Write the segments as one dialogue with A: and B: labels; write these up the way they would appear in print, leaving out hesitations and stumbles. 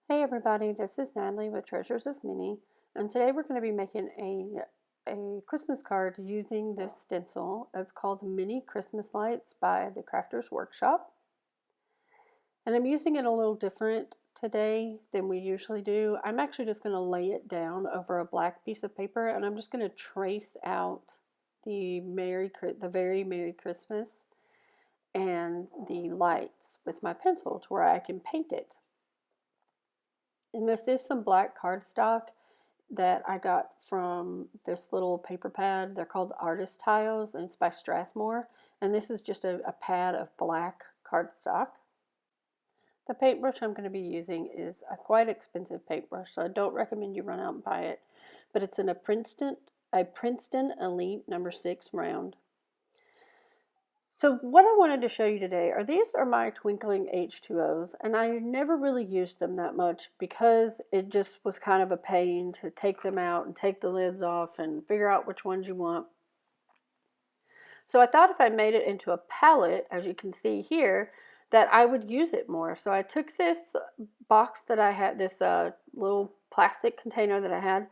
A: Hey everybody, this is Natalie with Treasures of Minnie, and today we're going to be making a Christmas card using this stencil. It's called Mini Christmas Lights by the Crafters Workshop. And I'm using it a little different today than we usually do. I'm actually just going to lay it down over a black piece of paper, and I'm just going to trace out the very Merry Christmas and the lights with my pencil to where I can paint it. And this is some black cardstock that I got from this little paper pad. They're called H2O's, and it's by Strathmore. And this is just a pad of black cardstock. The paintbrush I'm going to be using is a quite expensive paintbrush, so I don't recommend you run out and buy it. But it's in a Princeton Elite number 6 round. So what I wanted to show you today these are my twinkling H2O's, and I never really used them that much because it just was kind of a pain to take them out and take the lids off and figure out which ones you want. So I thought if I made it into a palette, as you can see here, that I would use it more. So I took this box that I had, this little plastic container that I had,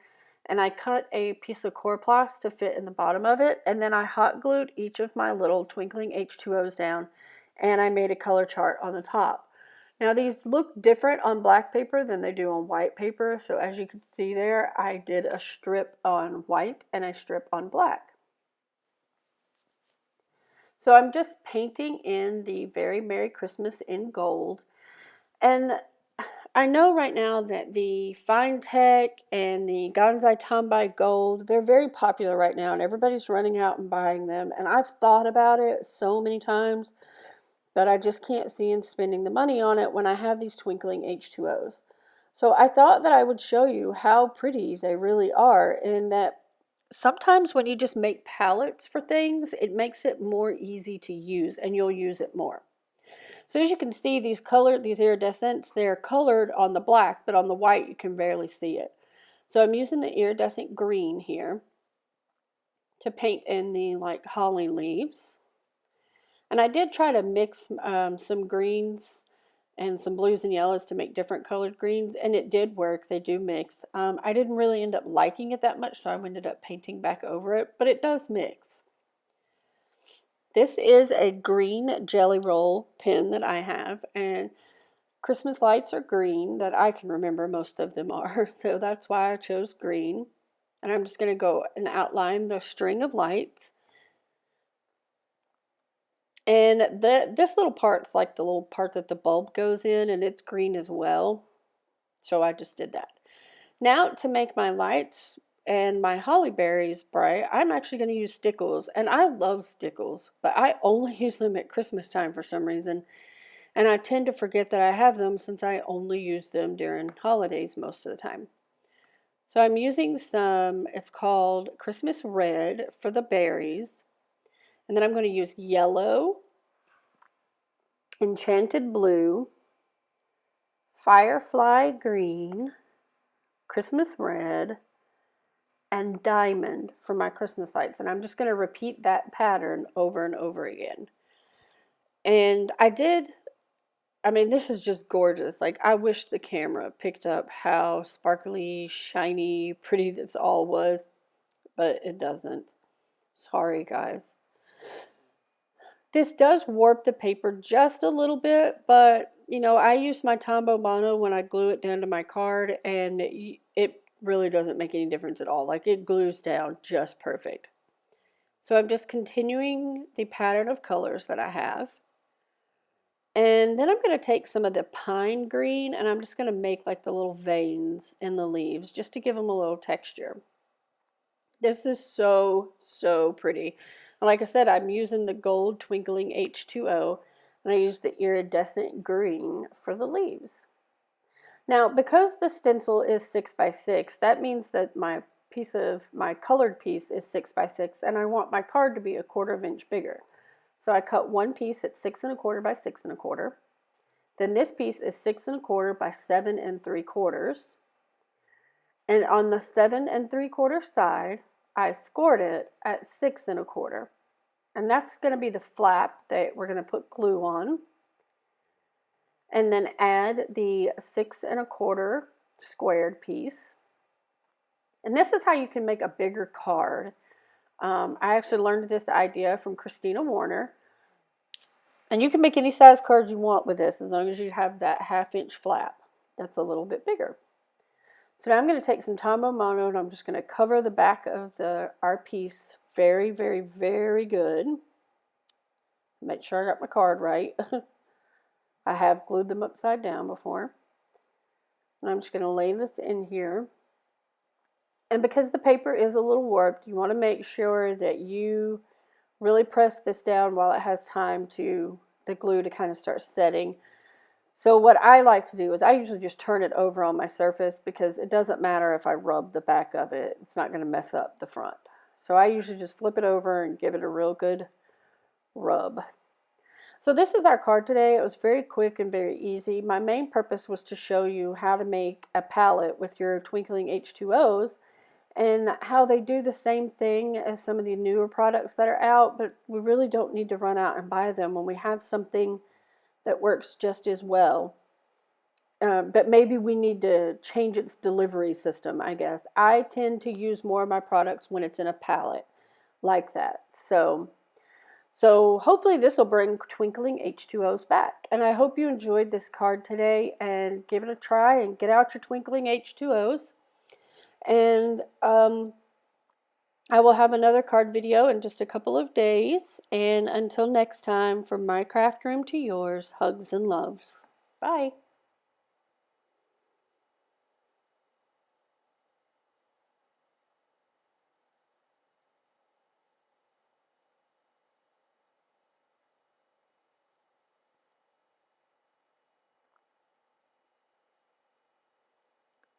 A: and I cut a piece of coroplast to fit in the bottom of it, and then I hot glued each of my little twinkling H2O's down, and I made a color chart on the top. Now these look different on black paper than they do on white paper, so as you can see there, I did a strip on white and a strip on black. So I'm just painting in the Very Merry Christmas in gold, and I know right now that the Fine Tech and the Ganzai Tambai Gold, they're very popular right now and everybody's running out and buying them. And I've thought about it so many times, but I just can't see in spending the money on it when I have these twinkling H2O's. So I thought that I would show you how pretty they really are, and that sometimes when you just make palettes for things, it makes it more easy to use and you'll use it more. So as you can see, these iridescents, they're colored on the black, but on the white you can barely see it. So I'm using the iridescent green here to paint in the like holly leaves. And I did try to mix some greens and some blues and yellows to make different colored greens, and it did work. They do mix. I didn't really end up liking it that much, so I ended up painting back over it, but it does mix. This is a green jelly roll pen that I have, and Christmas lights are green that I can remember. Most of them are, so that's why I chose green. And I'm just going to go and outline the string of lights. And this little part's like the little part that the bulb goes in, and it's green as well. So I just did that. Now to make my lights and my holly berries bright, I'm actually going to use stickles, and I love stickles, but I only use them at Christmas time for some reason, and I tend to forget that I have them since I only use them during holidays most of the time. So I'm using some, it's called Christmas Red for the berries, and then I'm going to use yellow, enchanted blue, firefly green, Christmas red, and diamond for my Christmas lights. And I'm just going to repeat that pattern over and over again. And this is just gorgeous. Like, I wish the camera picked up how sparkly, shiny, pretty this all was, but it doesn't. Sorry, guys. This does warp the paper just a little bit, but, you know, I use my Tombow Mono when I glue it down to my card, and it really doesn't make any difference at all. Like, it glues down just perfect. So I'm just continuing the pattern of colors that I have. And then I'm going to take some of the pine green, and I'm just going to make like the little veins in the leaves just to give them a little texture. This is so, so pretty. And like I said, I'm using the gold twinkling H2O, and I use the iridescent green for the leaves. Now, because the stencil is 6x6, that means that my colored piece is 6x6, and I want my card to be 1/4 inch bigger. So I cut one piece at 6 1/4 by 6 1/4. Then this piece is 6 1/4 by 7 3/4. And on the 7 3/4 side, I scored it at 6 1/4. And that's going to be the flap that we're going to put glue on. and then add the 6 1/4 squared piece. And this is how you can make a bigger card. I actually learned this idea from Christina Warner. And you can make any size cards you want with this as long as you have that 1/2-inch flap. That's a little bit bigger. So now I'm going to take some Tombow Mono and I'm just going to cover the back of our piece very, very, very good. Make sure I got my card right. I have glued them upside down before. And I'm just going to lay this in here. And because the paper is a little warped, you want to make sure that you really press this down while it has time to the glue to kind of start setting. So what I like to do is I usually just turn it over on my surface because it doesn't matter if I rub the back of it. It's not going to mess up the front. So I usually just flip it over and give it a real good rub. So this is our card today. It was very quick and very easy. My main purpose was to show you how to make a palette with your twinkling H2O's and how they do the same thing as some of the newer products that are out, but we really don't need to run out and buy them when we have something that works just as well. But maybe we need to change its delivery system, I guess. I tend to use more of my products when it's in a palette like that. So hopefully this will bring twinkling H2O's back. And I hope you enjoyed this card today and give it a try and get out your twinkling H2O's. And I will have another card video in just a couple of days. And until next time, from my craft room to yours, hugs and loves. Bye.